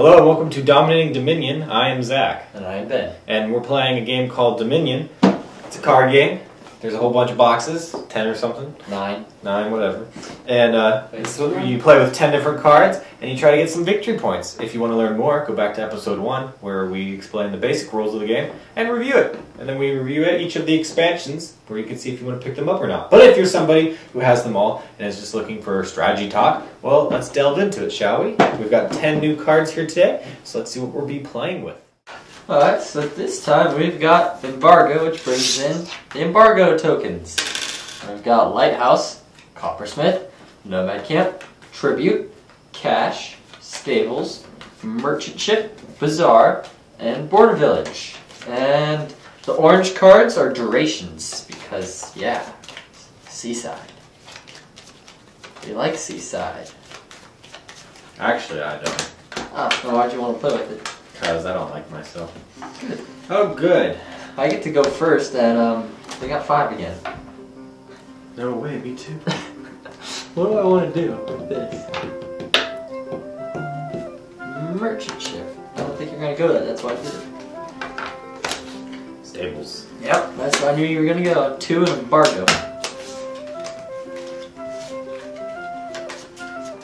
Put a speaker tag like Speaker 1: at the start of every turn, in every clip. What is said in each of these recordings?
Speaker 1: Hello and welcome to Dominating Dominion. I am Zach.
Speaker 2: And I am Ben.
Speaker 1: And we're playing a game called Dominion. It's a card game. There's a whole bunch of boxes, 10 or something. 9, whatever. And you play with 10 different cards, and you try to get some victory points. If you want to learn more, go back to episode 1, where we explain the basic rules of the game, and review it. And then we review each of the expansions, where you can see if you want to pick them up or not. But if you're somebody who has them all, and is just looking for strategy talk, well, let's delve into it, shall we? We've got 10 new cards here today, so let's see what we'll be playing with.
Speaker 2: Alright, so this time we've got embargo, which brings in the embargo tokens. We've got Lighthouse, Coppersmith, Nomad Camp, Tribute, Cash, Stables, Merchant Ship, Bazaar, and Border Village. And the orange cards are durations, because, yeah, seaside. We like seaside.
Speaker 1: Actually, I don't.
Speaker 2: Oh, well, why'd you want to play with it?
Speaker 1: Because I don't like myself.
Speaker 2: Good.
Speaker 1: Oh, good.
Speaker 2: I get to go first, and we got 5 again.
Speaker 1: No way, me too.
Speaker 2: What do I want to do with this? Merchant ship. I don't think you're going to go there, that's why I did it.
Speaker 1: Stables.
Speaker 2: Yep, that's why I knew you were going to go. 2 and embargo.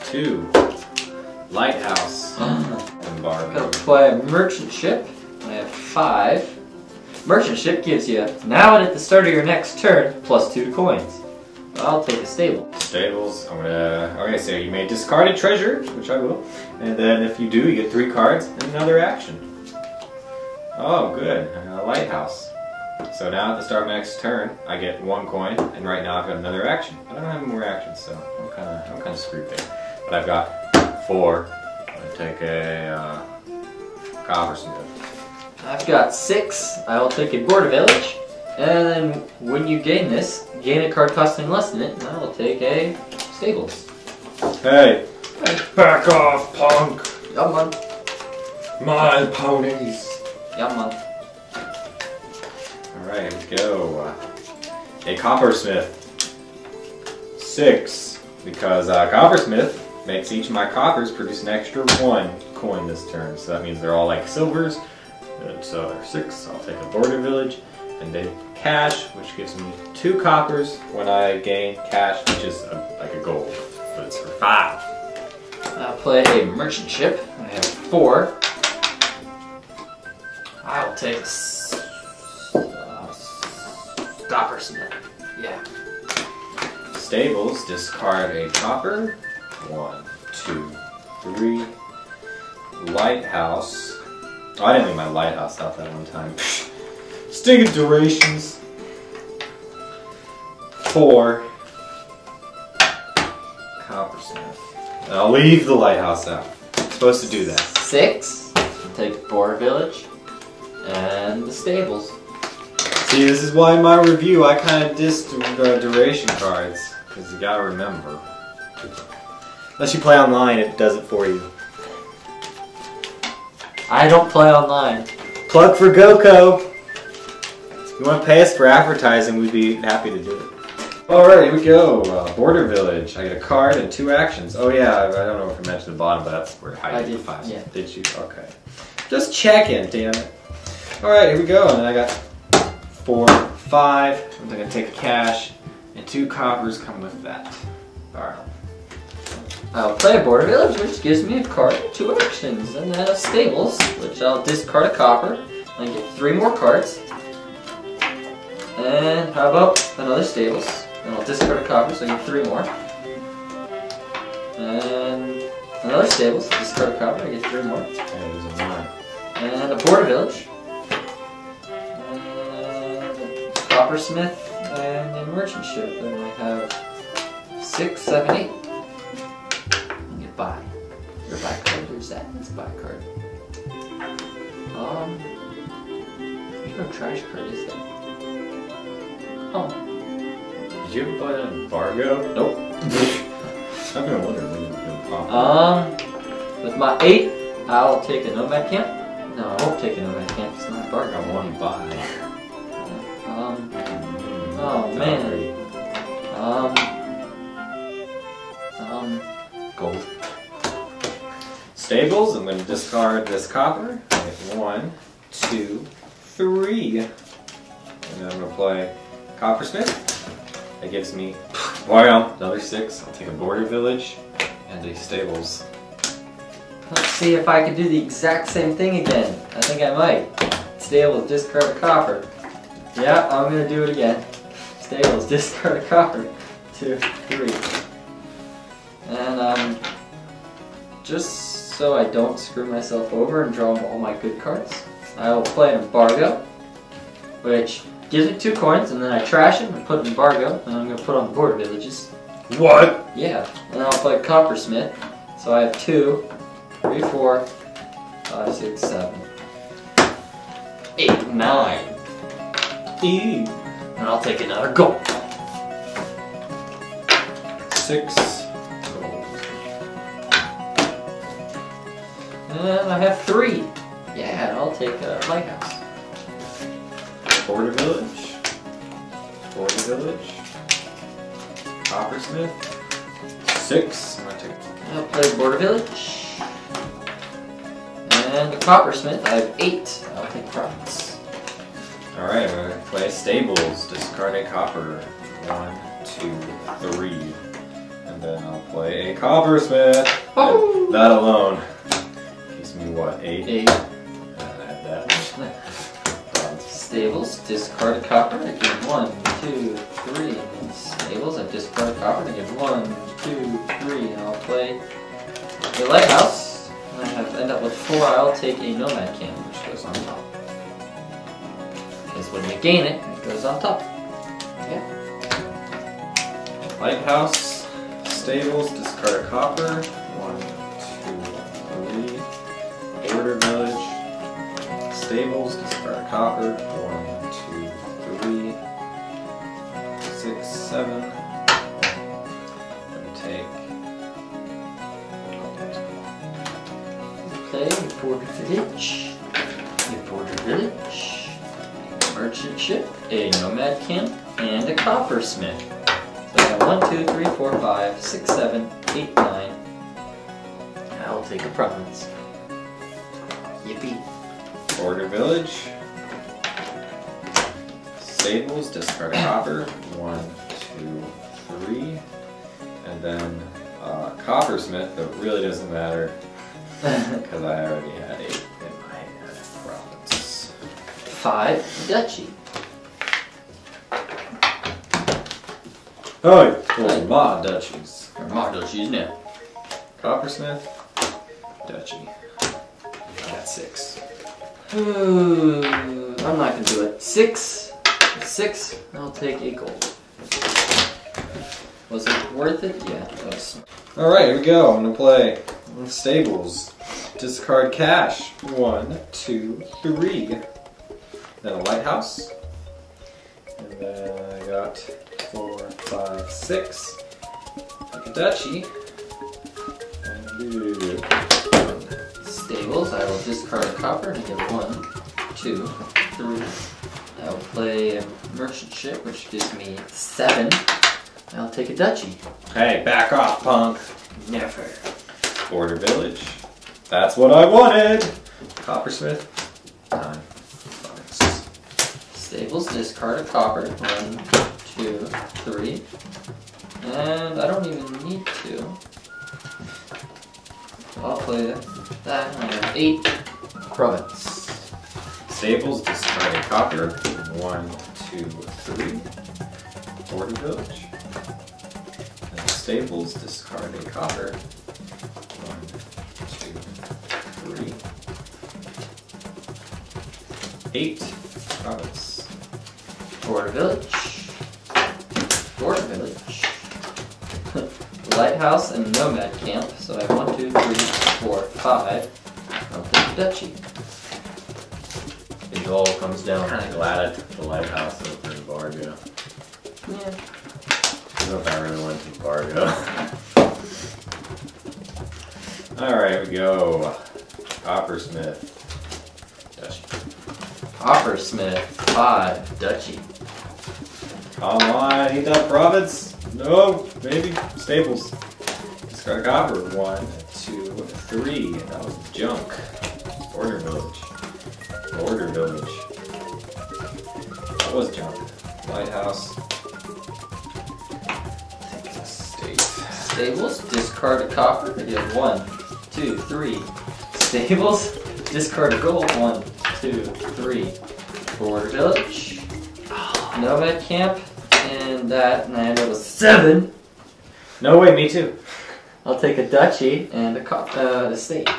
Speaker 1: 2. Lighthouse. Embargo.
Speaker 2: I'm going to play a merchant ship. I have 5. Merchant ship gives you, now and at the start of your next turn, +2 coins. I'll take a stable.
Speaker 1: Stables. Okay, so you may discard a treasure, which I will. And then if you do, you get 3 cards and another action. Oh, good. A lighthouse. So now at the start of my next turn, I get 1 coin, and right now I've got another action. I don't have any more actions, so I'm kind of screwed there. But I've got 4. I'm gonna take a Coppersmith.
Speaker 2: I've got 6. I will take a Border Village. And then when you gain this, gain a card costing less than it, and I will take a Stables.
Speaker 1: Hey! Back off, punk!
Speaker 2: Yeah, man.
Speaker 1: My ponies!
Speaker 2: Yeah, man.
Speaker 1: Alright, here we go. A Coppersmith. 6. Because Coppersmith makes each of my coppers produce an extra 1 coin this turn. So that means they're all like silvers. So they're 6. I'll take a Border Village. And then cash, which gives me 2 coppers when I gain cash, which is like a gold. But it's for 5.
Speaker 2: I'll play a merchant ship. I have 4. I will take a Coppersmith. Yeah.
Speaker 1: Stables, discard a copper. 1, 2, 3. Lighthouse. Oh, I didn't leave my lighthouse out that one time. Stinking durations. 4. Coppersmith. And I'll leave the lighthouse out. I'm supposed to do that.
Speaker 2: 6. I'll take Border Village. And the Stables.
Speaker 1: See, this is why in my review I kind of dissed duration cards. Because you gotta remember. Unless you play online, it does it for you.
Speaker 2: I don't play online.
Speaker 1: Plug for GoCo. If you want to pay us for advertising, we'd be happy to do it. Alright, here we go. Border Village. I get a card and 2 actions. Oh yeah, I don't know if I mentioned the bottom, but that's where I did the 5.
Speaker 2: Yeah.
Speaker 1: Did you? Okay. Just checking, damn it. Alright, here we go. And then I got 4, 5. I'm going to take a cash, and 2 coppers come with that. Alright.
Speaker 2: I'll play a Border Village, which gives me a card and 2 actions, and then a Stables, which I'll discard a copper, and get 3 more cards. And how about another Stables, and I'll discard a copper, so I get 3 more. And another Stables, discard a copper, I get 3 more. And a Border Village. And Coppersmith, and a Merchant Ship, and I have 6, 7, 8. Buy. Or buy card. Where's that? It's a buy card. There's no trash card, is there? Oh.
Speaker 1: Did you ever buy an embargo?
Speaker 2: Nope.
Speaker 1: I'm gonna wonder when you're gonna pop.
Speaker 2: With my 8, I'll take a Nomad Camp. No, I won't take a Nomad Camp. It's not embargo.
Speaker 1: I want to buy.
Speaker 2: Oh man. Gold.
Speaker 1: Stables, I'm going to discard this copper. I get 1, 2, 3. And then I'm going to play Coppersmith. That gives me, wow, another 6. I'll take a border village and a stables.
Speaker 2: Let's see if I can do the exact same thing again. I think I might. Stables, discard a copper. Yeah, I'm going to do it again. Stables, discard a copper. 2, 3. And just so I don't screw myself over and draw all my good cards, I will play an embargo, which gives me 2 coins, and then I trash it and put an embargo, and I'm going to put on the border villages.
Speaker 1: What?
Speaker 2: Yeah, and I'll play Coppersmith, so I have 2, 3, 4, 5, 6, 7, 8, 9.
Speaker 1: E.
Speaker 2: And I'll take another gold.
Speaker 1: 6 gold.
Speaker 2: And I have 3. Yeah, I'll take a Lighthouse.
Speaker 1: Border village. Border village. Coppersmith. 6. I'm going to take.
Speaker 2: I'll play Border Village. And the Coppersmith, I have 8. I'll take Province.
Speaker 1: Alright, I'm going to play stables. Discard a copper. 1, 2, 3. And then I'll play a Coppersmith.
Speaker 2: Oh.
Speaker 1: That alone gives me what? 8?
Speaker 2: 8.
Speaker 1: And I have that.
Speaker 2: Stables, discard a copper. I get 1, 2, 3. And then stables, I discard a copper. I get 1, 2, 3. And I'll play the Lighthouse. And I end up with 4. I'll take a Nomad Camp, which goes on top. Because when you gain it, it goes on top. Yeah.
Speaker 1: Lighthouse. Stables, discard a copper. 1, 2, 3. Border village. Stables, discard a copper. 1, 2, 3. 6, 7. And take.
Speaker 2: Okay, Border Village. A Border Village. A Merchant Ship. A Nomad Camp. And a Coppersmith. So I have 1, 2, 3, 4, 5, 6, 7, 8, 9. I'll take a province. Yippee.
Speaker 1: Border village. Stables, discard a copper. 1, 2, 3. And then Coppersmith, that really doesn't matter because I already had 8 in my hand. Province.
Speaker 2: 5, Duchy.
Speaker 1: Oh, well, my duchies.
Speaker 2: Or my duchies now.
Speaker 1: Coppersmith, duchy. I got 6.
Speaker 2: Ooh, I'm not gonna do it. 6. 6. I'll take a gold. Was it worth it? Yeah, that was.
Speaker 1: Alright, here we go. I'm gonna play stables. Discard cash. 1, 2, 3. Then a lighthouse. And then I got 4, 5, 6. Take a duchy. And
Speaker 2: Stables, I will discard a copper and get 1, 2, 3. I will play a merchant ship, which gives me 7. I'll take a duchy.
Speaker 1: hey, back off, punk.
Speaker 2: Never.
Speaker 1: Border village. That's what I wanted. Coppersmith. 9.
Speaker 2: Stables, discard a copper. 1, 2, 3. And I don't even need to. I'll play that. I have 8. Province.
Speaker 1: Stables, discard a copper. 1, 2, 3. Border village. And stables, discard a copper. 1, 2, 3. 8. Province.
Speaker 2: Border village. Border village. Lighthouse and Nomad Camp. So I have 1, 2, 3, 4, 5. I'll take the duchy.
Speaker 1: It all comes down. I'm glad I took the lighthouse over embargo.
Speaker 2: Yeah.
Speaker 1: I don't know if I really want to embargo. Alright, here we go. Coppersmith. Duchy.
Speaker 2: Coppersmith, 5, duchy.
Speaker 1: Come on, I need that province. No, maybe stables. Discard a copper. 1, 2, 3. And that was junk. Border village. Border village. That was junk. Lighthouse. Take a state.
Speaker 2: Stables, discard a copper. You have 1, 2, 3. Stables, discard a gold. 1, 2, 3. Border village. Nomad Camp. And that, and I end up with 7.
Speaker 1: No way, me too.
Speaker 2: I'll take a duchy and a estate.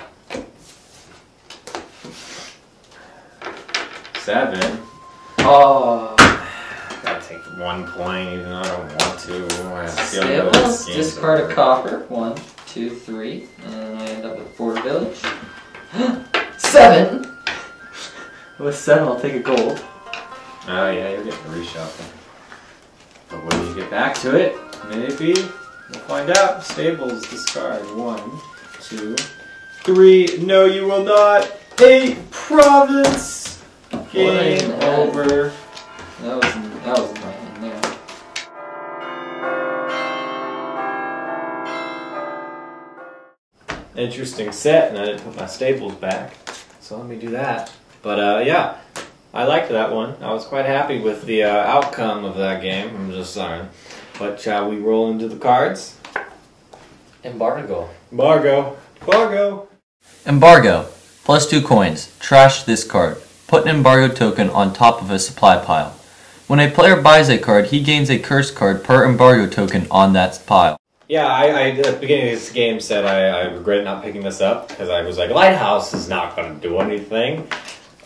Speaker 1: 7.
Speaker 2: Oh.
Speaker 1: Gotta take 1 point even though I don't want to.
Speaker 2: Stables, discard a copper. 1, 2, 3. And I end up with Border Village. 7! With 7, I'll take a gold.
Speaker 1: Oh yeah, you're getting a reshuffle. But when you get back to it, maybe we'll find out. Stables, discard. 1, 2, 3. No, you will not. 8 province. Game over.
Speaker 2: That was my in there.
Speaker 1: Interesting set, and I didn't put my stables back, so let me do that. But yeah, I liked that one. I was quite happy with the outcome of that game. I'm just saying. But shall we roll into the cards?
Speaker 2: Embargo.
Speaker 1: Embargo. Embargo.
Speaker 3: Embargo. +2 coins. Trash this card. Put an embargo token on top of a supply pile. When a player buys a card, he gains a curse card per embargo token on that pile.
Speaker 1: Yeah, I at the beginning of this game said I regret not picking this up because I was like, Lighthouse is not going to do anything.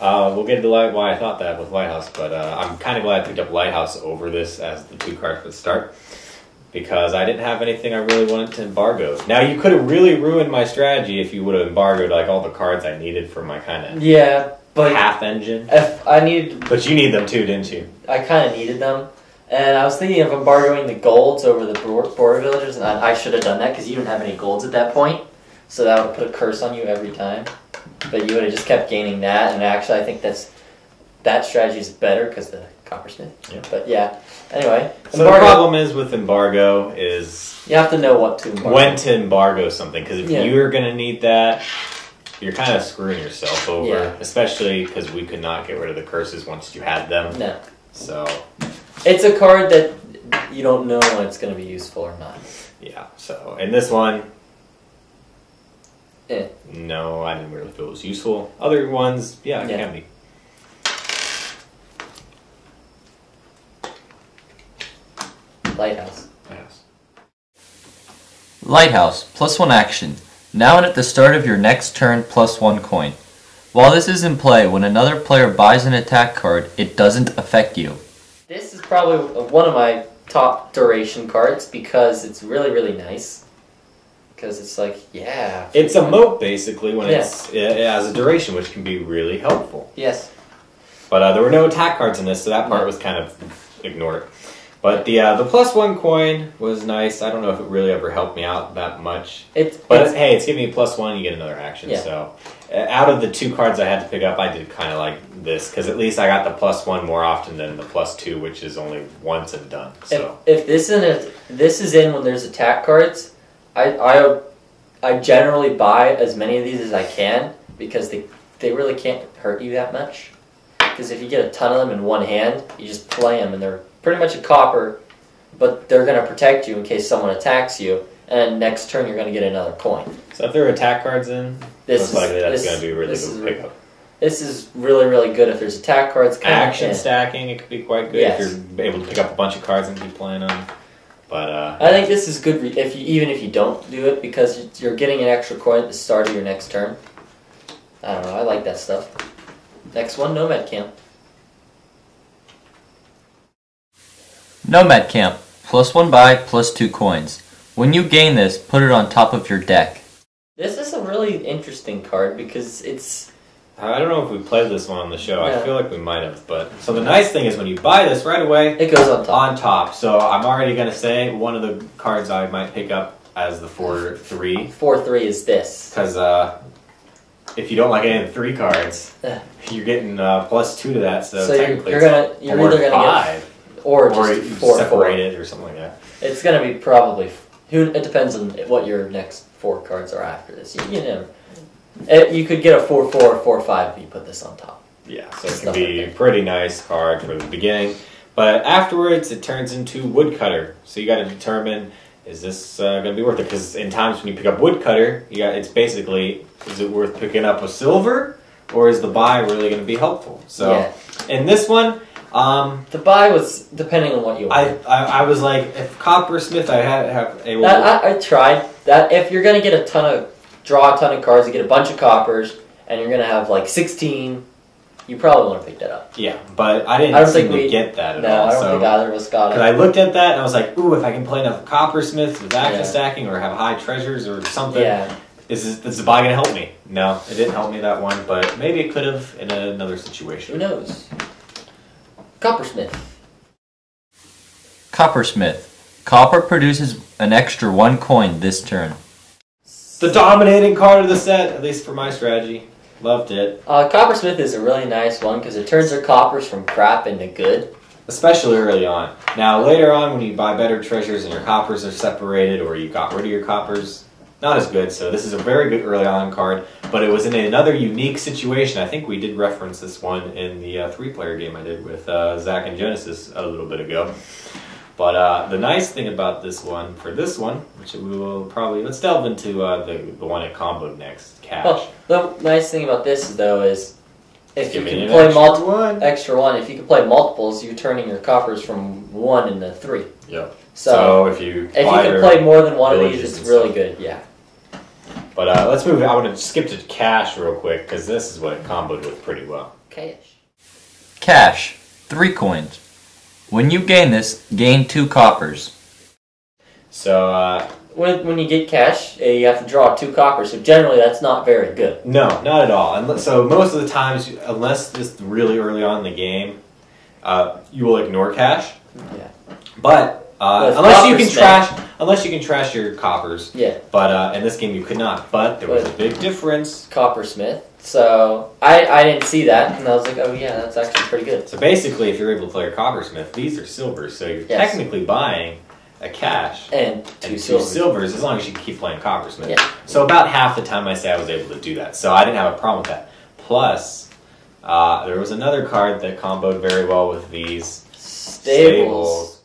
Speaker 1: We'll get into why I thought that with Lighthouse, but I'm kind of glad I picked up Lighthouse over this as the 2 cards for the start because I didn't have anything I really wanted to embargo. Now, you could have really ruined my strategy if you would have embargoed like all the cards I needed for my kind of half engine.
Speaker 2: If I needed,
Speaker 1: but you need them too, didn't you?
Speaker 2: I kind of needed them. And I was thinking of embargoing the golds over the border villagers, and I should have done that because you didn't have any golds at that point. So that would put a curse on you every time. But you would have just kept gaining that, and actually I think that strategy is better because the Coppersmith.
Speaker 1: Yeah.
Speaker 2: But yeah, anyway.
Speaker 1: So the problem is with embargo is...
Speaker 2: you have to know what to embargo.
Speaker 1: When to embargo something, because if you're going to need that, you're kind of screwing yourself over. Especially because we could not get rid of the curses once you had them.
Speaker 2: No.
Speaker 1: So...
Speaker 2: it's a card that you don't know when it's going to be useful or not.
Speaker 1: Yeah, so, and this one,
Speaker 2: Eh.
Speaker 1: No, I didn't really feel it was useful. Other ones, yeah, it can be.
Speaker 2: Lighthouse.
Speaker 3: Lighthouse, +1 action. Now and at the start of your next turn, +1 coin. While this is in play, when another player buys an attack card, it doesn't affect you.
Speaker 2: This is probably one of my top duration cards because it's really, really nice. Because it's like, yeah.
Speaker 1: It's a moat, basically, when it has a duration, which can be really helpful.
Speaker 2: Yes.
Speaker 1: But there were no attack cards in this, so that part was kind of ignored. But the +1 coin was nice. I don't know if it really ever helped me out that much. Hey, it's giving me +1, you get another action. Yeah. So out of the 2 cards I had to pick up, I did kind of like this, because at least I got the +1 more often than the +2, which is only once and done. So
Speaker 2: if this is in when there's attack cards, I generally buy as many of these as I can because they really can't hurt you that much. Because if you get a ton of them in one hand, you just play them and they're pretty much a copper, but they're going to protect you in case someone attacks you, and next turn you're going to get another coin.
Speaker 1: So if there are attack cards in, most likely that's going to be a really good pickup. This
Speaker 2: is really, really good if there's attack cards.
Speaker 1: Action stacking, it could be quite good if you're able to pick up a bunch of cards and keep playing them. But
Speaker 2: I think this is good even if you don't do it, because you're getting an extra coin at the start of your next turn. I don't know, I like that stuff. Next one, Nomad Camp.
Speaker 3: Nomad Camp, +1 buy, +2 coins. When you gain this, put it on top of your deck.
Speaker 2: This is a really interesting card because it's...
Speaker 1: I don't know if we played this one on the show. I feel like we might have. But so the nice thing is when you buy this right away,
Speaker 2: it goes on top.
Speaker 1: On top. So I'm already going to say one of the cards I might pick up as the 4/3.
Speaker 2: 4/3 is this.
Speaker 1: Because if you don't like any of the 3 cards, you're getting +2 to that. So technically
Speaker 2: you're either going to get... Or just 4/4.
Speaker 1: separate it or something like that.
Speaker 2: It's going to be probably It depends on what your next 4 cards are after this. You know, you could get a 4/4 or 4/5 if you put this on top.
Speaker 1: Yeah, so it can be a pretty nice card for the beginning. But afterwards, it turns into Woodcutter. So you got to determine, is this going to be worth it? Because in times when you pick up Woodcutter, it's basically, is it worth picking up a silver? Or is the buy really going to be helpful? So in this one,
Speaker 2: the buy was depending on what you want.
Speaker 1: I was like, if Coppersmith,
Speaker 2: I tried that. If you're going to get draw a ton of cards, you get a bunch of coppers, and you're going to have like 16. You probably want to pick that up.
Speaker 1: Yeah, but I didn't seem to get that at all.
Speaker 2: No, I don't think either of us got it.
Speaker 1: Because I looked at that and I was like, ooh, if I can play enough Coppersmith with action stacking or have high treasures or something, is the buy going to help me? No, it didn't help me that one, but maybe it could have in another situation.
Speaker 2: Who knows? Coppersmith.
Speaker 3: Coppersmith. Copper produces an extra 1 coin this turn.
Speaker 1: The dominating card of the set, at least for my strategy. Loved it.
Speaker 2: Coppersmith is a really nice one because it turns your coppers from crap into good.
Speaker 1: Especially early on. Now, later on, when you buy better treasures and your coppers are separated or you got rid of your coppers, not as good. So this is a very good early on card, but it was in another unique situation. I think we did reference this one in the 3-player game I did with Zach and Genesis a little bit ago. But the nice thing about this one, which we will probably, let's delve into the one at combo next, Cash.
Speaker 2: Well, the nice thing about this, though, is if you can play extra one, if you can play multiples, you're turning your coppers from 1 into 3.
Speaker 1: Yep.
Speaker 2: So if you can play more than one of these, it's really good, yeah.
Speaker 1: But let's move, I want to skip to Cash real quick, because this is what it comboed with pretty well.
Speaker 2: Cash.
Speaker 3: Cash. 3 coins. When you gain this, gain 2 coppers.
Speaker 1: So,
Speaker 2: when you get cash, you have to draw 2 coppers, so generally that's not very good.
Speaker 1: No, not at all. So most of the times, unless this really early on in the game, you will ignore cash.
Speaker 2: Yeah.
Speaker 1: But unless you can trash your coppers.
Speaker 2: Yeah.
Speaker 1: But in this game you could not. But there was a big difference.
Speaker 2: Coppersmith. So I didn't see that, and I was like, oh yeah, that's actually pretty good.
Speaker 1: So basically, if you're able to play a Coppersmith, these are silvers. So you're technically buying a cash
Speaker 2: and 2 silvers
Speaker 1: as long as you can keep playing Coppersmith.
Speaker 2: Yeah.
Speaker 1: So about half the time I say I was able to do that. So I didn't have a problem with that. Plus, there was another card that comboed very well with these.
Speaker 2: Stables.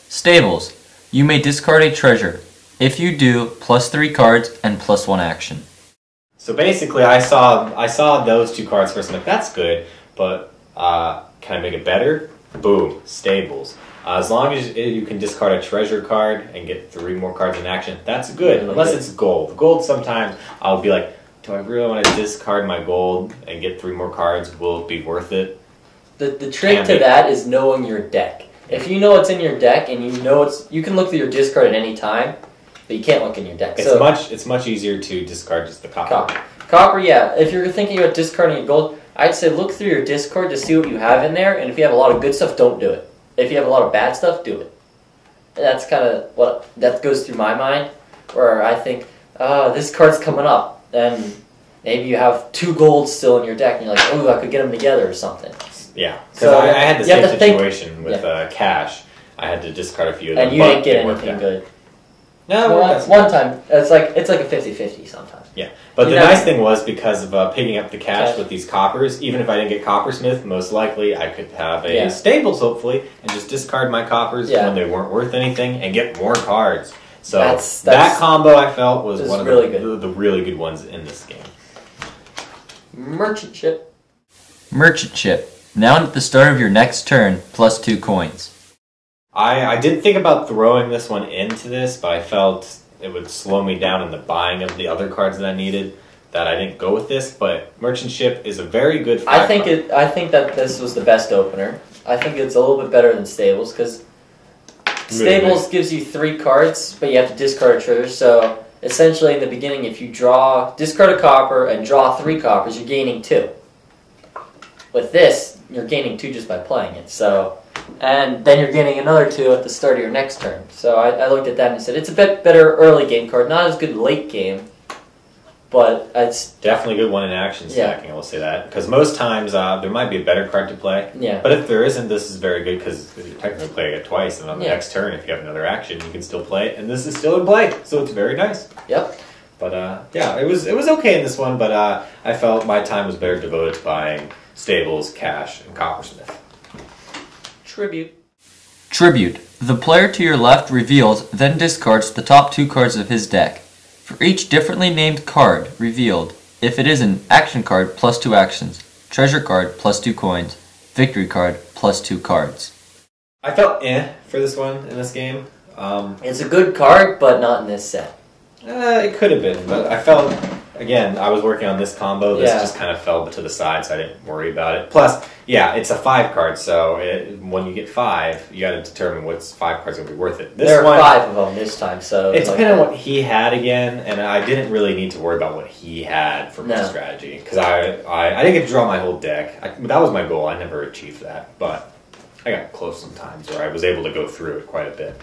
Speaker 3: Stables. You may discard a treasure. If you do, +3 cards and +1 action.
Speaker 1: So basically, I saw those 2 cards first. I'm like, that's good, but can I make it better? Boom, Stables. As long as you can discard a treasure card and get 3 more cards in action, that's good. Unless it's gold. Gold, sometimes I'll be like, do I really want to discard my gold and get 3 more cards? Will it be worth it?
Speaker 2: The trick to that is knowing your deck. If you know what's in your deck and you can look through your discard at any time, but you can't look in your deck.
Speaker 1: It's much easier to discard just the copper.
Speaker 2: Copper, yeah. If you're thinking about discarding your gold, I'd say look through your discard to see what you have in there, and if you have a lot of good stuff, don't do it. If you have a lot of bad stuff, do it. And that's kind of what that goes through my mind, where I think, this card's coming up, and maybe you have 2 golds still in your deck, and you're like, oh, I could get them together or something.
Speaker 1: Yeah, because I had the same situation with cash. I had to discard a few of them,
Speaker 2: and you didn't get anything good.
Speaker 1: No,
Speaker 2: one time. It's like a 50-50 sometimes.
Speaker 1: Yeah, but the nice thing was because of picking up the cash with these coppers, even if I didn't get Coppersmith, most likely I could have a Stables, hopefully, and just discard my coppers when they weren't worth anything and get more cards. So that combo I felt was one of the really good ones in this game.
Speaker 2: Merchant ship.
Speaker 3: Merchant ship. Now at the start of your next turn, +2 coins.
Speaker 1: I did think about throwing this one into this, but I felt it would slow me down in the buying of the other cards that I needed, that I didn't go with this. But Merchant Ship is a very good card.
Speaker 2: I think that this was the best opener. I think it's a little bit better than Stables, because Stables gives you 3 cards, but you have to discard a treasure. So essentially in the beginning, if you discard a copper and draw 3 coppers, you're gaining 2. With this, you're gaining 2 just by playing it. And then you're getting another 2 at the start of your next turn. So I looked at that and said, it's a bit better early game card, not as good late game, but it's
Speaker 1: definitely a good one in action stacking. I will say that because most times there might be a better card to play.
Speaker 2: Yeah.
Speaker 1: But if there isn't, this is very good because you're technically playing it twice, and on the next turn, if you have another action, you can still play it, and this is still in play, so it's very nice.
Speaker 2: Yep.
Speaker 1: But yeah, it was okay in this one, but I felt my time was better devoted to buying Stables, Cash, and Coppersmith.
Speaker 2: Tribute.
Speaker 3: Tribute. The player to your left reveals, then discards the top 2 cards of his deck. For each differently named card revealed, if it is an action card, plus 2 actions, treasure card, plus 2 coins, victory card, plus 2 cards.
Speaker 1: I felt for this one in this game.
Speaker 2: It's a good card, but not in this set.
Speaker 1: It could have been, but I felt, again, I was working on this combo. This just kind of fell to the side, so I didn't worry about it. Plus, yeah, it's a 5 card, so when you get 5, you got to determine what's 5 cards going to be worth it.
Speaker 2: There are 5 of them this time, so
Speaker 1: it depended on what he had again, and I didn't really need to worry about what he had for my strategy because I didn't get to draw my whole deck. That was my goal. I never achieved that, but I got close sometimes where I was able to go through it quite a bit.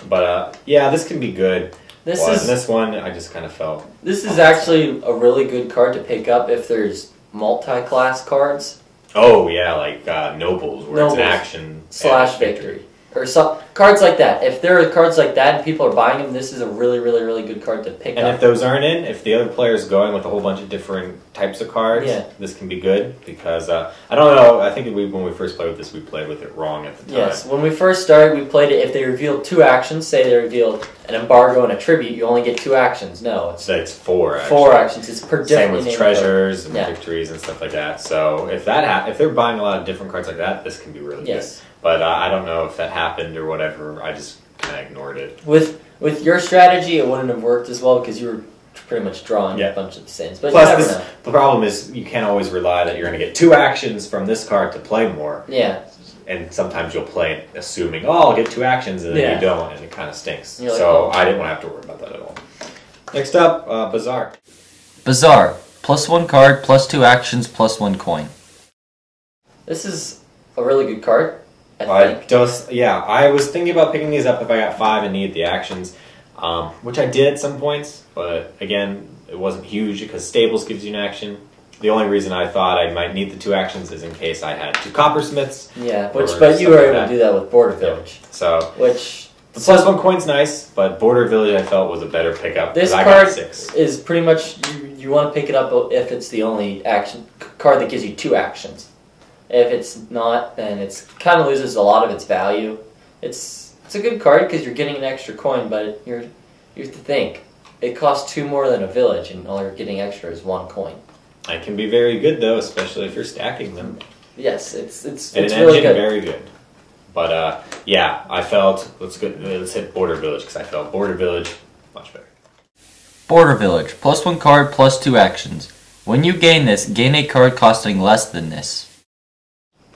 Speaker 1: But yeah, this can be good. This one, I just kind of felt...
Speaker 2: This is actually a really good card to pick up if there's multi-class cards.
Speaker 1: Oh, yeah, like Nobles, where it's an action...
Speaker 2: / victory. Or some cards like that. If there are cards like that and people are buying them, this is a really, really, really good card to pick up.
Speaker 1: And if those aren't in, if the other player is going with a whole bunch of different types of cards, this can be good because, I don't know, I think when we first played with this, we played with it wrong at the time.
Speaker 2: Yes, when we first started, we played it, if they revealed 2 actions, say they revealed an embargo and a tribute, you only get 2 actions. No, it's
Speaker 1: 4 actions.
Speaker 2: 4 actions. It's per
Speaker 1: Same with treasures and victories and stuff like that. So if if they're buying a lot of different cards like that, this can be really good. But I don't know if that happened or whatever. I just kind of ignored it.
Speaker 2: With your strategy, it wouldn't have worked as well because you were pretty much drawing a bunch of the same. But
Speaker 1: plus, the problem is you can't always rely that you're going to get 2 actions from this card to play more.
Speaker 2: Yeah.
Speaker 1: And sometimes you'll play it assuming, oh, I'll get 2 actions, and then you don't, and it kind of stinks. So I didn't want to have to worry about that at all. Next up, Bazaar.
Speaker 3: Bazaar. Plus 1 card, plus 2 actions, plus 1 coin.
Speaker 2: This is a really good card.
Speaker 1: I was thinking about picking these up if I got 5 and needed the actions, which I did at some points, but again, it wasn't huge because Stables gives you an action. The only reason I thought I might need the 2 actions is in case I had 2 Coppersmiths.
Speaker 2: Yeah, but you were able to do that with Border Village.
Speaker 1: So, the plus 1 coin's nice, but Border Village I felt was a better pickup.
Speaker 2: This card is pretty much, you want to pick it up if it's the only action card that gives you 2 actions. If it's not, then it kind of loses a lot of its value. It's a good card because you're getting an extra coin, but you have to think. It costs 2 more than a village, and all you're getting extra is 1 coin.
Speaker 1: It can be very good, though, especially if you're stacking them.
Speaker 2: Yes, it's
Speaker 1: really good. Very good. But, yeah, I felt, let's hit Border Village, because I felt Border Village much better.
Speaker 3: Border Village. Plus 1 card, plus 2 actions. When you gain this, gain a card costing less than this.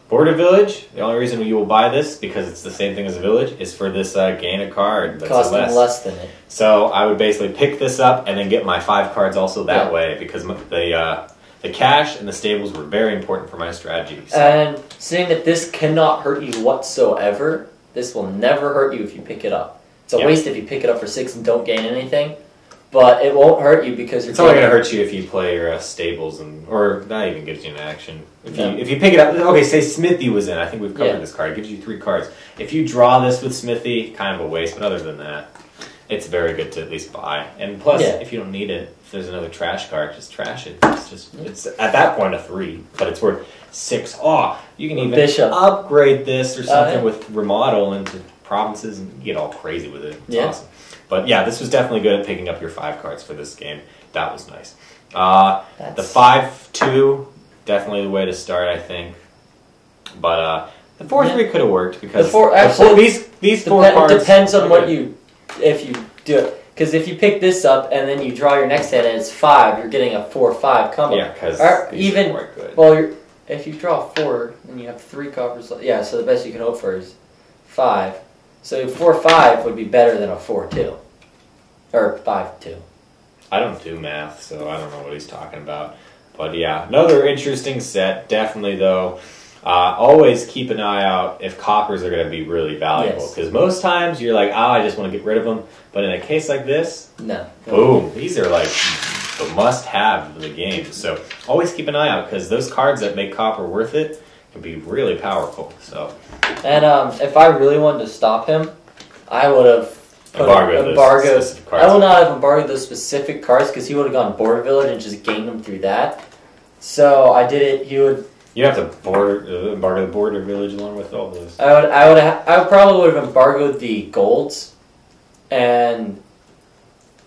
Speaker 1: Border Village, the only reason you will buy this, because it's the same thing as a village, is for this gain a card that's
Speaker 2: costing less than it.
Speaker 1: So I would basically pick this up and then get my 5 cards also that way, because the cash and the stables were very important for my strategy. So.
Speaker 2: And seeing that this cannot hurt you whatsoever, this will never hurt you if you pick it up. It's a waste if you pick it up for 6 and don't gain anything. But it won't hurt you because
Speaker 1: it's only going to hurt you if you play your stables or that even gives you an action. If you pick it up, okay, say Smithy was in. I think we've covered this card. It gives you 3 cards. If you draw this with Smithy, kind of a waste. But other than that, it's very good to at least buy. And plus, if you don't need it, if there's another trash card, just trash it. It's at that point a 3, but it's worth 6. Oh, you can even upgrade this or something with remodel into provinces and get all crazy with it. It's awesome. But yeah, this was definitely good at picking up your 5 cards for this game. That was nice. The 5-2, definitely the way to start, I think. But the 4-3 could have worked because these 4 cards
Speaker 2: depends on if you do it. Because if you pick this up and then you draw your next hand and it's 5, you're getting a 4-5 combo.
Speaker 1: Yeah, because
Speaker 2: even
Speaker 1: are good.
Speaker 2: Well, if you draw 4 and you have 3 coppers, yeah. So the best you can hope for is 5. So 4-5 would be better than a 4-2 or 5-2.
Speaker 1: I don't do math, so I don't know what he's talking about. But yeah, another interesting set. Definitely, though, always keep an eye out if coppers are going to be really valuable. Because most times you're like, I just want to get rid of them. But in a case like this,
Speaker 2: no.
Speaker 1: Boom. These are like the must-have of the game. So always keep an eye out because those cards that make copper worth it can be really powerful. So,
Speaker 2: and if I really wanted to stop him, I would have
Speaker 1: embargoed.
Speaker 2: I would not have embargoed those specific cards because he would have gone Border Village and just gained them through that. So I did it. He would.
Speaker 1: You have to embargo the Border Village along with all those.
Speaker 2: I probably would have embargoed the golds, and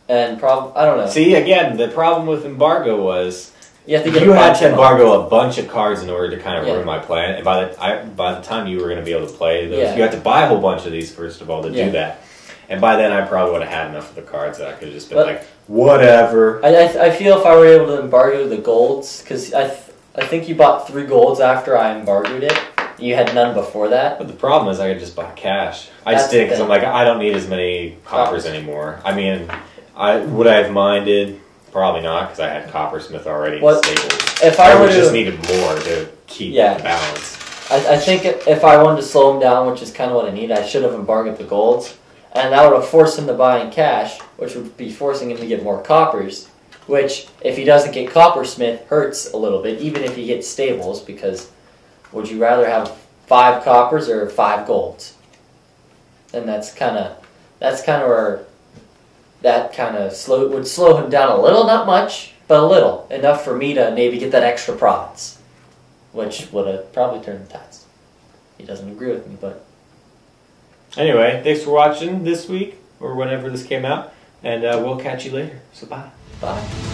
Speaker 2: I don't know.
Speaker 1: See, again, the problem with embargo was
Speaker 2: you have to get
Speaker 1: you had to embargo a bunch of cards in order to kind of ruin my plan. And by the time you were going to be able to play those, you had to buy a whole bunch of these first of all to do that. And by then, I probably would have had enough of the cards that I could have just been like, whatever.
Speaker 2: I feel if I were able to embargo the golds, because I think you bought 3 golds after I embargoed it. You had none before that.
Speaker 1: But the problem is I could just buy cash. I just did it because I'm like, I don't need as many coppers anymore. I mean, would I have minded? Probably not, because I had Coppersmith already stable.
Speaker 2: If
Speaker 1: I would just needed more to keep the balance.
Speaker 2: I think if I wanted to slow him down, which is kind of what I need, I should have embargoed the golds. And that would have forced him to buy in cash, which would be forcing him to get more coppers. Which, if he doesn't get Coppersmith, hurts a little bit, even if he gets stables, because would you rather have 5 coppers or 5 golds? And that's kind of where that kind of would slow him down a little, not much, but a little, enough for me to maybe get that extra province, which would have probably turned the tides. He doesn't agree with me, but
Speaker 1: anyway, thanks for watching this week or whenever this came out, and we'll catch you later. So bye.
Speaker 2: Bye.